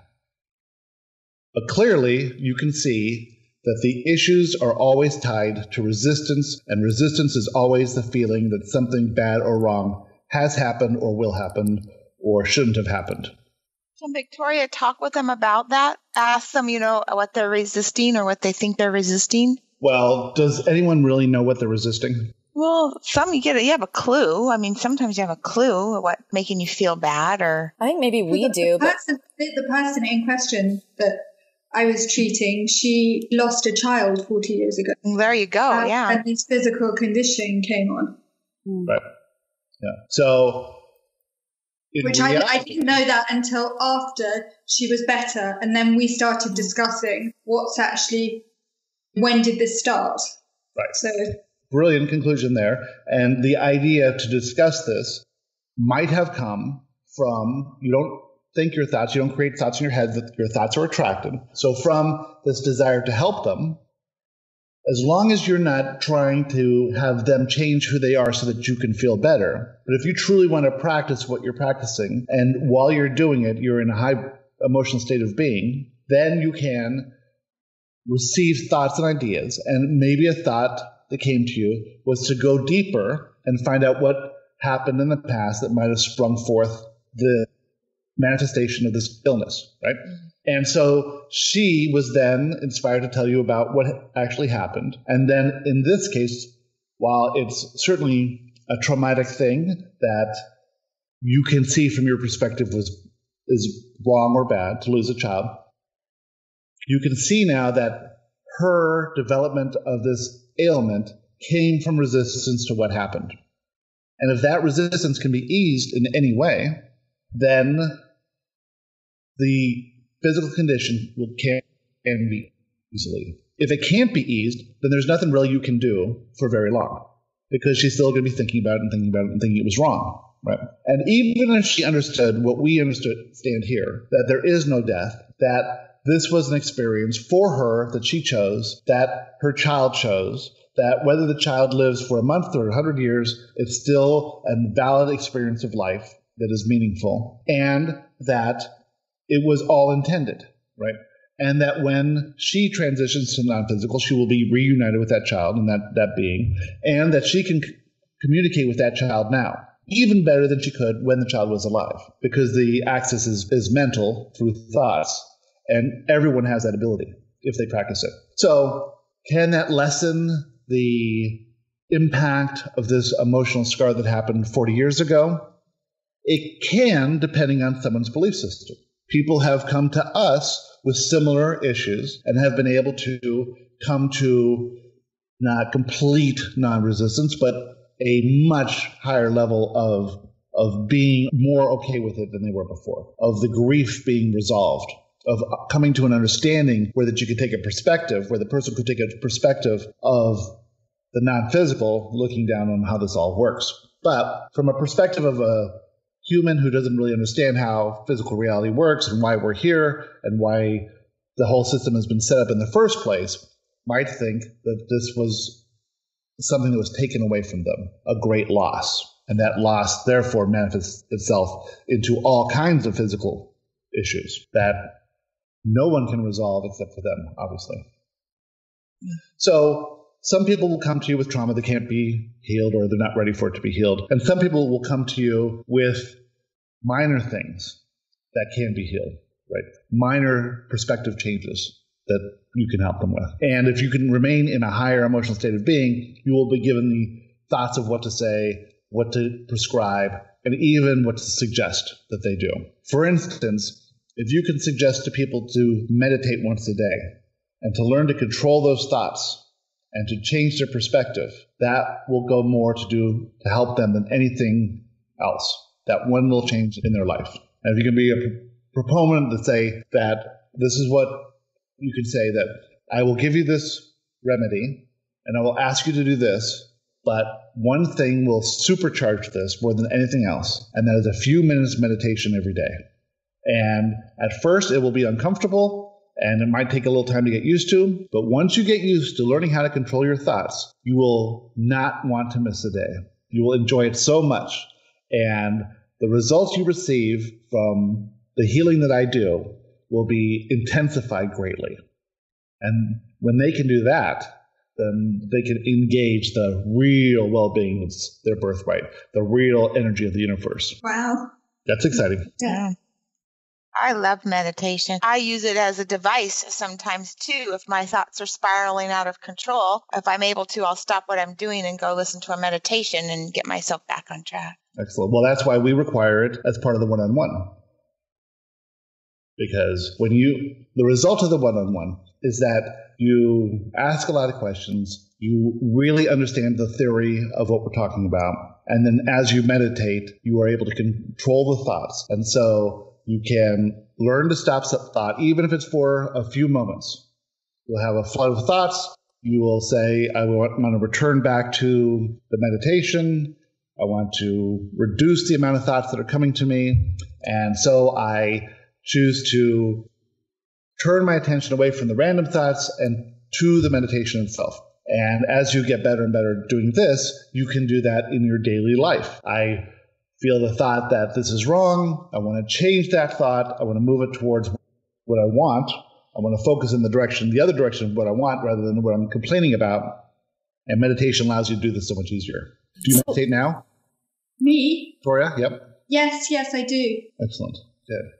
But clearly, you can see that the issues are always tied to resistance, and resistance is always the feeling that something bad or wrong has happened or will happen or shouldn't have happened. Can Victoria talk with them about that? Ask them, what they're resisting or what they think they're resisting? Well, does anyone really know what they're resisting? Well, you have a clue. I mean, sometimes you have a clue of what's making you feel bad, or I think maybe we do. The person in question that I was treating, she lost a child 40 years ago. There you go, yeah. And this physical condition came on. Right. Yeah. So, I didn't know that until after she was better. And then we started discussing when did this start? Right. So, brilliant conclusion there. And the idea to discuss this might have come from, you don't think your thoughts, you don't create thoughts in your head, that your thoughts are attracted. So from this desire to help them, as long as you're not trying to have them change who they are so that you can feel better, but if you truly want to practice what you're practicing, and while you're doing it, you're in a high emotional state of being, then you can received thoughts and ideas, and maybe a thought that came to you was to go deeper and find out what happened in the past that might have sprung forth the manifestation of this illness, right? And so she was then inspired to tell you about what actually happened. And then in this case, while it's certainly a traumatic thing that you can see from your perspective is wrong or bad to lose a child, you can see now that her development of this ailment came from resistance to what happened. And if that resistance can be eased in any way, then the physical condition can be easily. If it can't be eased, then there's nothing really you can do for very long, because she's still going to be thinking about it and thinking about it and thinking it was wrong, right? And even if she understood what we understand here, that there is no death, that this was an experience for her that she chose, that her child chose, that whether the child lives for a month or 100 years, it's still a valid experience of life that is meaningful, and that it was all intended, right? And that when she transitions to non-physical, she will be reunited with that child and that being, and that she can communicate with that child now, even better than she could when the child was alive, because the access is mental through thoughts, and everyone has that ability if they practice it. So can that lessen the impact of this emotional scar that happened 40 years ago? It can, depending on someone's belief system. People have come to us with similar issues and have been able to come to not complete non-resistance, but a much higher level of being more okay with it than they were before, of the grief being resolved, of coming to an understanding where that you could take a perspective, where the person could take a perspective of the non-physical, looking down on how this all works. But from a perspective of a human who doesn't really understand how physical reality works and why we're here and why the whole system has been set up in the first place, might think that this was something that was taken away from them, a great loss. And that loss, therefore, manifests itself into all kinds of physical issues that no one can resolve except for them, obviously. So some people will come to you with trauma that can't be healed, or they're not ready for it to be healed. And some people will come to you with minor things that can be healed, right? Minor perspective changes that you can help them with. And if you can remain in a higher emotional state of being, you will be given the thoughts of what to say, what to prescribe, and even what to suggest that they do. For instance, if you can suggest to people to meditate once a day and to learn to control those thoughts and to change their perspective, that will go more to help them than anything else. That one little change in their life. And if you can be a proponent to say that this is what you can say, that I will give you this remedy and I will ask you to do this, but one thing will supercharge this more than anything else, and that is a few minutes meditation every day. And at first it will be uncomfortable and it might take a little time to get used to, but once you get used to learning how to control your thoughts, you will not want to miss a day. You will enjoy it so much. And the results you receive from the healing that I do will be intensified greatly. And when they can do that, then they can engage the real well-being that's their birthright, the real energy of the universe. Wow. That's exciting. Yeah. I love meditation. I use it as a device sometimes too. If my thoughts are spiraling out of control, if I'm able to, I'll stop what I'm doing and go listen to a meditation and get myself back on track. Excellent. Well, that's why we require it as part of the one-on-one. Because the result of the one-on-one is that you ask a lot of questions, you really understand the theory of what we're talking about, and then as you meditate, you are able to control the thoughts. And so you can learn to stop thought, even if it's for a few moments. You'll have a flood of thoughts. You will say, I want to return back to the meditation. I want to reduce the amount of thoughts that are coming to me. And so I choose to turn my attention away from the random thoughts and to the meditation itself. And as you get better and better doing this, you can do that in your daily life. I feel the thought that this is wrong. I want to change that thought. I want to move it towards what I want. I want to focus in the other direction of what I want rather than what I'm complaining about. And meditation allows you to do this so much easier. Do you meditate now? Me? Victoria? Yep. Yes, I do. Excellent. Good.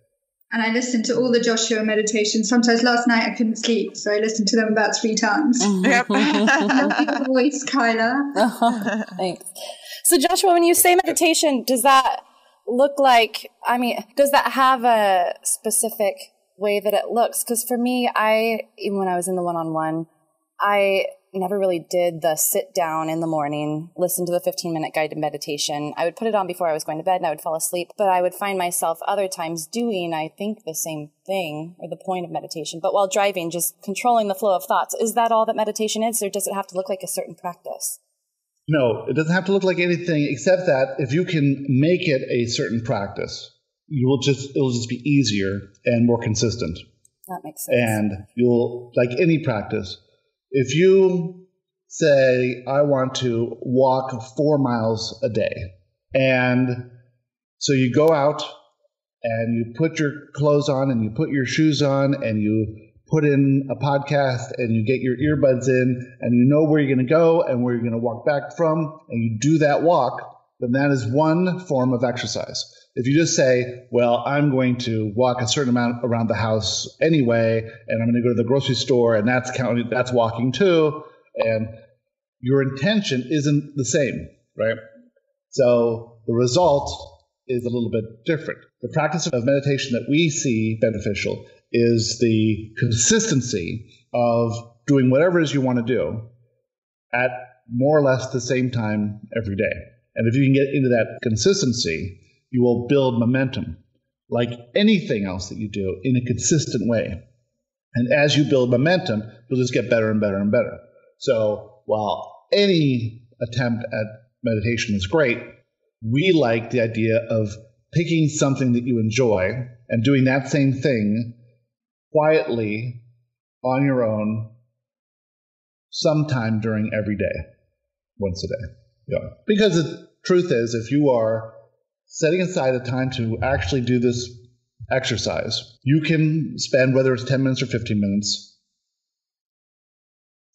And I listen to all the Joshua meditations. Sometimes last night I couldn't sleep, so I listened to them about 3 times. Yep. Love your voice, Kyla. Thanks. So Joshua, when you say meditation, does that look like, does that have a specific way that it looks? Because for me, even when I was in the one-on-one, I never really did the sit down in the morning, listen to the 15-minute guided meditation. I would put it on before I was going to bed and I would fall asleep, but I would find myself other times doing, I think, the same thing, or the point of meditation, but while driving, just controlling the flow of thoughts. Is that all that meditation is, or does it have to look like a certain practice? No, it doesn't have to look like anything except that if you can make it a certain practice, it'll just be easier and more consistent. That makes sense. And you'll, like any practice, if you say, I want to walk 4 miles a day, and so you go out and you put your clothes on and you put your shoes on and you put in a podcast and you get your earbuds in and you know where you're going to go and where you're going to walk back from, and you do that walk, then that is one form of exercise. If you just say, well, I'm going to walk a certain amount around the house anyway, and I'm going to go to the grocery store, and that's walking too, and your intention isn't the same, right? So the result is a little bit different. The practice of meditation that we see beneficial is the consistency of doing whatever it is you want to do at more or less the same time every day. And if you can get into that consistency, you will build momentum, like anything else that you do, in a consistent way. And as you build momentum, you'll just get better and better and better. So while any attempt at meditation is great, we like the idea of picking something that you enjoy and doing that same thing quietly on your own sometime during every day, once a day. Yeah. Because the truth is, if you are setting aside a time to actually do this exercise, you can spend, whether it's 10 minutes or 15 minutes,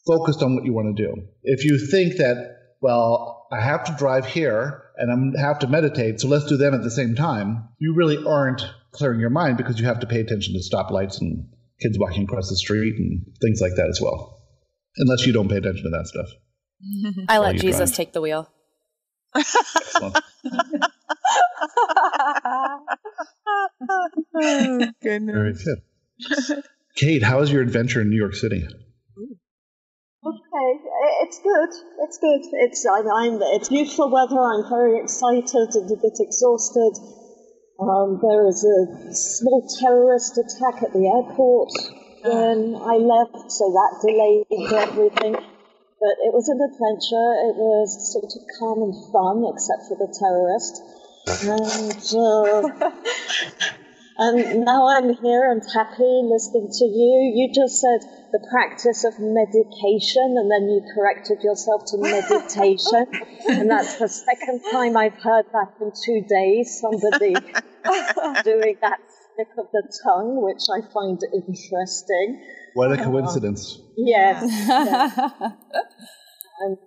focused on what you want to do. If you think that, well, I have to drive here and I have to meditate, so let's do them at the same time, you really aren't clearing your mind, because you have to pay attention to stoplights and kids walking across the street and things like that as well. Unless you don't pay attention to that stuff. I let Jesus take the wheel. Excellent. Oh, goodness. Very good. Kate, how is your adventure in New York City? Okay, it's good. It's good. It's beautiful weather. I'm very excited and a bit exhausted. There was a small terrorist attack at the airport when I left, so that delayed everything. But it was an adventure. It was sort of calm and fun, except for the terrorist. And now I'm here and happy listening to you. You just said the practice of medication, and then you corrected yourself to meditation. And that's the second time I've heard that in 2 days, somebody doing that slip of the tongue, which I find interesting. What a coincidence. Yes. And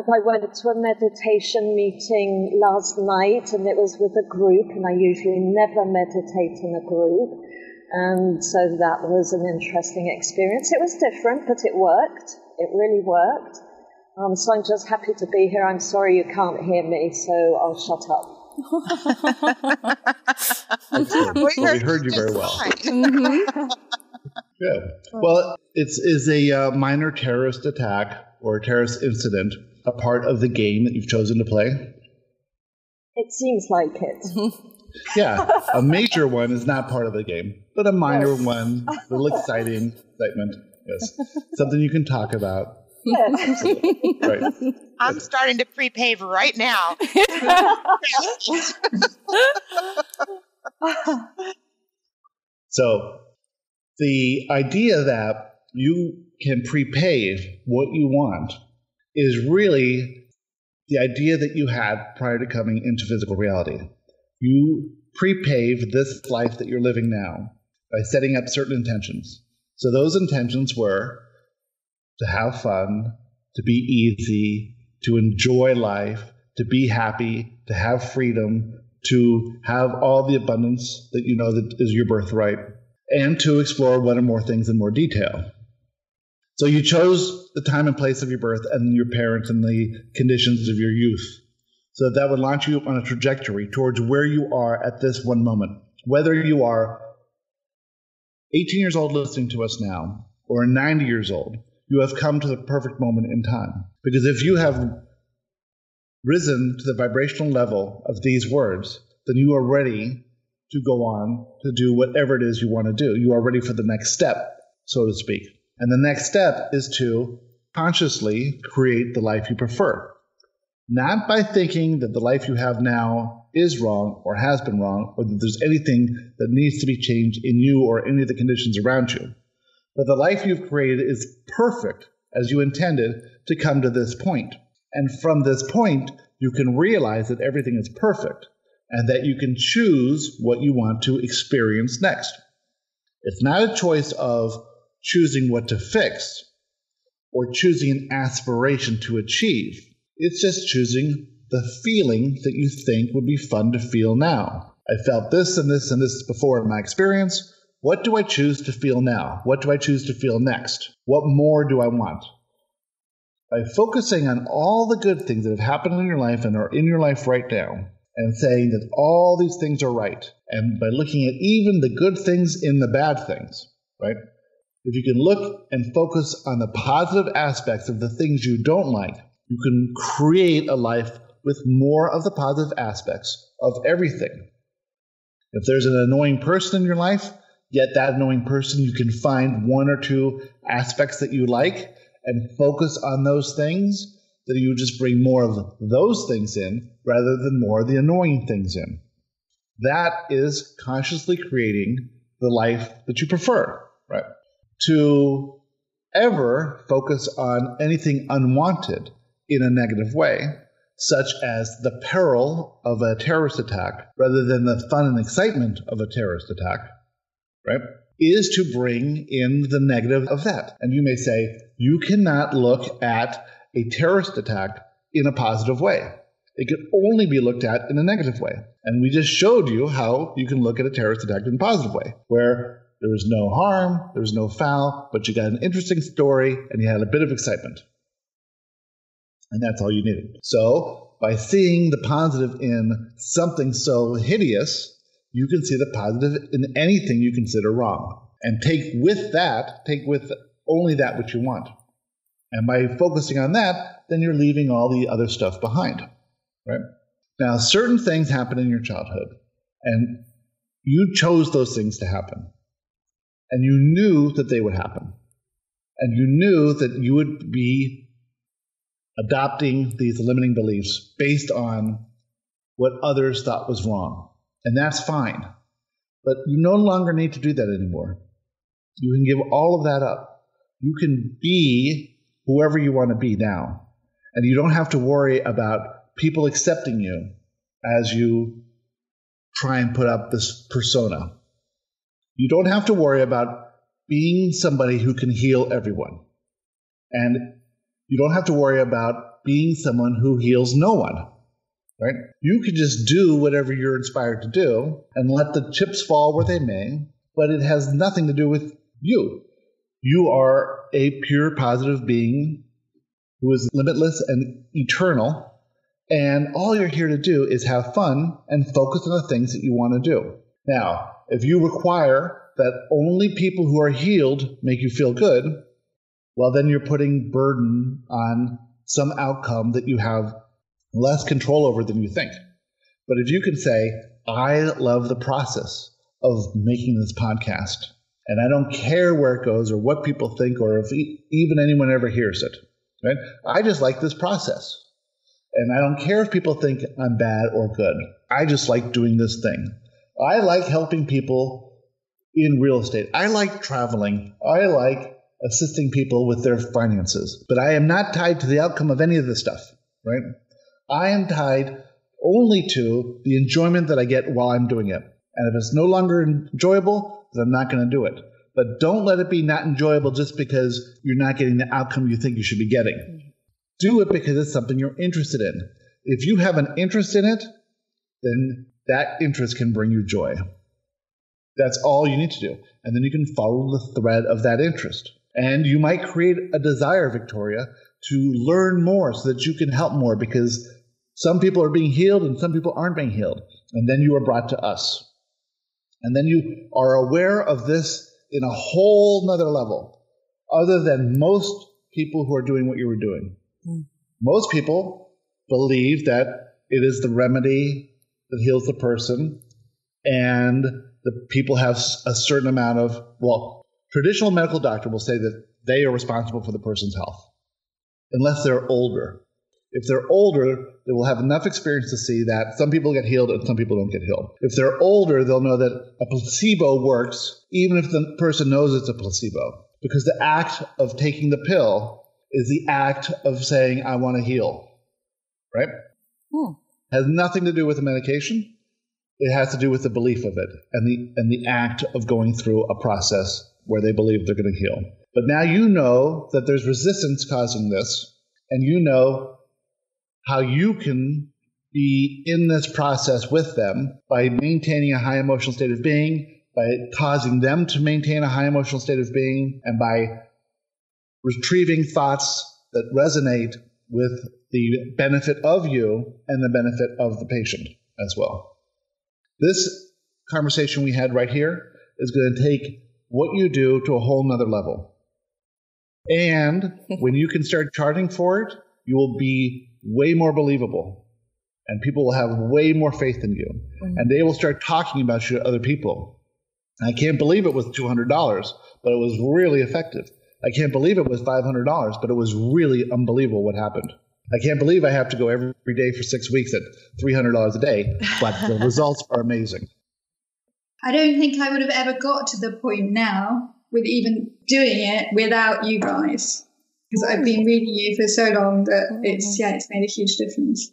I went to a meditation meeting last night, and it was with a group, and I usually never meditate in a group. And so that was an interesting experience. It was different, but it worked. It really worked. So I'm just happy to be here. I'm sorry you can't hear me, so I'll shut up. Well, we heard you very well. Good. Well, is a minor terrorist attack or a terrorist incident a part of the game that you've chosen to play? It seems like it. Yeah, a major one is not part of the game, but a minor one, a little excitement, yes, something you can talk about. Yes. Right. I'm starting to prepave right now. So the idea that you can prepave what you want is really the idea that you had prior to coming into physical reality. You prepave this life that you're living now by setting up certain intentions. So those intentions were to have fun, to be easy, to enjoy life, to be happy, to have freedom, to have all the abundance that you know that is your birthright, and to explore one or more things in more detail. So you chose the time and place of your birth and your parents and the conditions of your youth. So that would launch you on a trajectory towards where you are at this one moment. Whether you are 18 years old listening to us now, or 90 years old, you have come to the perfect moment in time. Because if you have risen to the vibrational level of these words, then you are ready to go on to do whatever it is you want to do. You are ready for the next step, so to speak. And the next step is to consciously create the life you prefer. Not by thinking that the life you have now is wrong or has been wrong, or that there's anything that needs to be changed in you or any of the conditions around you. But the life you've created is perfect as you intended to come to this point. And from this point, you can realize that everything is perfect and that you can choose what you want to experience next. It's not a choice of choosing what to fix or choosing an aspiration to achieve. It's just choosing the feeling that you think would be fun to feel now. I felt this and this and this before in my experience. What do I choose to feel now? What do I choose to feel next? What more do I want? By focusing on all the good things that have happened in your life and are in your life right now, and saying that all these things are right, and by looking at even the good things in the bad things, right? If you can look and focus on the positive aspects of the things you don't like, you can create a life with more of the positive aspects of everything. If there's an annoying person in your life, yet that annoying person, you can find one or two aspects that you like and focus on those things, that you just bring more of those things in rather than more of the annoying things in. That is consciously creating the life that you prefer, right? To ever focus on anything unwanted in a negative way, such as the peril of a terrorist attack rather than the fun and excitement of a terrorist attack, right, is to bring in the negative of that. And you may say, you cannot look at a terrorist attack in a positive way. It can only be looked at in a negative way. And we just showed you how you can look at a terrorist attack in a positive way, where there was no harm, there was no foul, but you got an interesting story and you had a bit of excitement. And that's all you needed. So by seeing the positive in something so hideous, you can see the positive in anything you consider wrong. And take with only that which you want. And by focusing on that, then you're leaving all the other stuff behind, right? Now, certain things happen in your childhood, and you chose those things to happen. And you knew that they would happen. And you knew that you would be adopting these limiting beliefs based on what others thought was wrong. And that's fine. But you no longer need to do that anymore. You can give all of that up. You can be whoever you want to be now. And you don't have to worry about people accepting you as you try and put up this persona. You don't have to worry about being somebody who can heal everyone. And you don't have to worry about being someone who heals no one. Right? You can just do whatever you're inspired to do and let the chips fall where they may, but it has nothing to do with you. You are a pure positive being who is limitless and eternal, and all you're here to do is have fun and focus on the things that you want to do. Now, if you require that only people who are healed make you feel good, well, then you're putting burden on some outcome that you have less control over than you think. But if you can say, I love the process of making this podcast, and I don't care where it goes or what people think or if even anyone ever hears it, right? I just like this process. And I don't care if people think I'm bad or good. I just like doing this thing. I like helping people in real estate. I like traveling. I like assisting people with their finances. But I am not tied to the outcome of any of this stuff, right? I am tied only to the enjoyment that I get while I'm doing it. And if it's no longer enjoyable, then I'm not going to do it. but don't let it be not enjoyable just because you're not getting the outcome you think you should be getting. Do it because it's something you're interested in. If you have an interest in it, then that interest can bring you joy. That's all you need to do. And then you can follow the thread of that interest. And you might create a desire, Victoria, to learn more so that you can help more, because some people are being healed and some people aren't being healed. And then you are brought to us. And then you are aware of this in a whole nother level, other than most people who are doing what you were doing. Most people believe that it is the remedy that heals the person, and the people have a certain amount of, well, traditional medical doctor will say that they are responsible for the person's health, unless they're older. If they're older, they will have enough experience to see that some people get healed and some people don't get healed. If they're older, they'll know that a placebo works even if the person knows it's a placebo, because the act of taking the pill is the act of saying, I want to heal, right? Has nothing to do with the medication. It has to do with the belief of it and the act of going through a process where they believe they're going to heal. But now you know that there's resistance causing this, and you know how you can be in this process with them by maintaining a high emotional state of being, by causing them to maintain a high emotional state of being, and by retrieving thoughts that resonate with the benefit of you and the benefit of the patient as well. This conversation we had right here is going to take what you do to a whole nother level. And when you can start charging for it, you will be way more believable. And people will have way more faith in you. And they will start talking about you to other people. I can't believe it was $200, but it was really effective. I can't believe it was $500, but it was really unbelievable what happened. I can't believe I have to go every day for 6 weeks at $300 a day, but the results are amazing. I don't think I would have ever got to the point now with even doing it without you guys, because I've been reading you for so long that it's made a huge difference.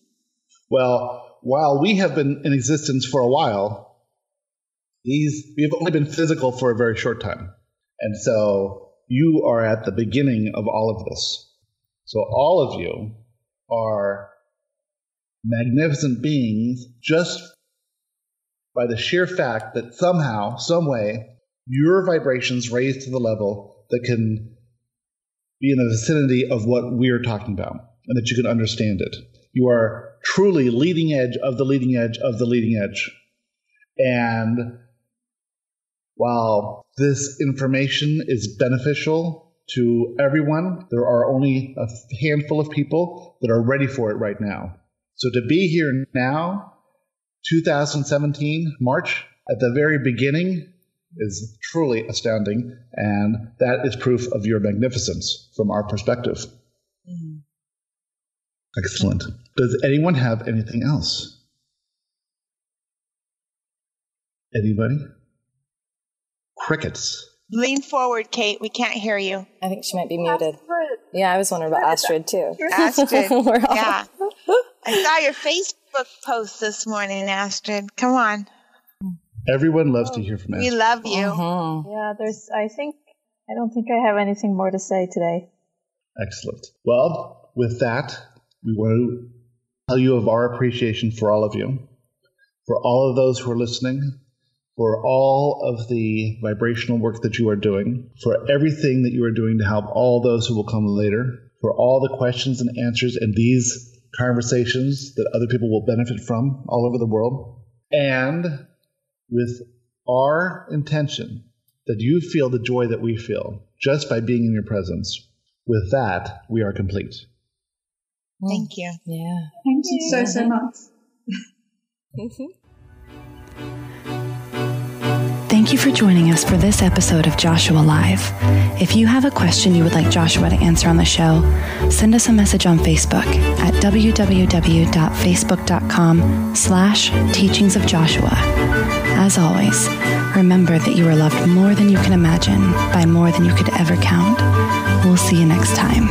Well, while we have been in existence for a while, we have only been physical for a very short time. And so you are at the beginning of all of this. So all of you are magnificent beings just by the sheer fact that somehow, some way, your vibrations raised to the level that can be in the vicinity of what we're talking about, and that you can understand it. You are truly leading edge of the leading edge of the leading edge. And while this information is beneficial to everyone, there are only a handful of people that are ready for it right now. So to be here now, 2017, March, at the very beginning, is truly astounding, and that is proof of your magnificence from our perspective. Excellent. Does anyone have anything else? Anybody? Crickets. Lean forward, Kate. We can't hear you. I think she might be muted. Yeah, I was wondering about Astrid, too. Astrid, yeah. I saw your Facebook post this morning, Astrid. Come on. Everyone loves to hear from Astrid. We love you. Yeah, I don't think I have anything more to say today. Excellent. Well, with that, we want to tell you of our appreciation for all of you, for all of those who are listening, for all of the vibrational work that you are doing, for everything that you are doing to help all those who will come later, for all the questions and answers and these conversations that other people will benefit from all over the world, and with our intention that you feel the joy that we feel just by being in your presence. With that, we are complete. Thank you. Yeah. Thank you so much. Thank you for joining us for this episode of Joshua Live. If you have a question you would like Joshua to answer on the show, send us a message on Facebook at www.facebook.com/teachingsofjoshua. As always, remember that you are loved more than you can imagine by more than you could ever count. We'll see you next time.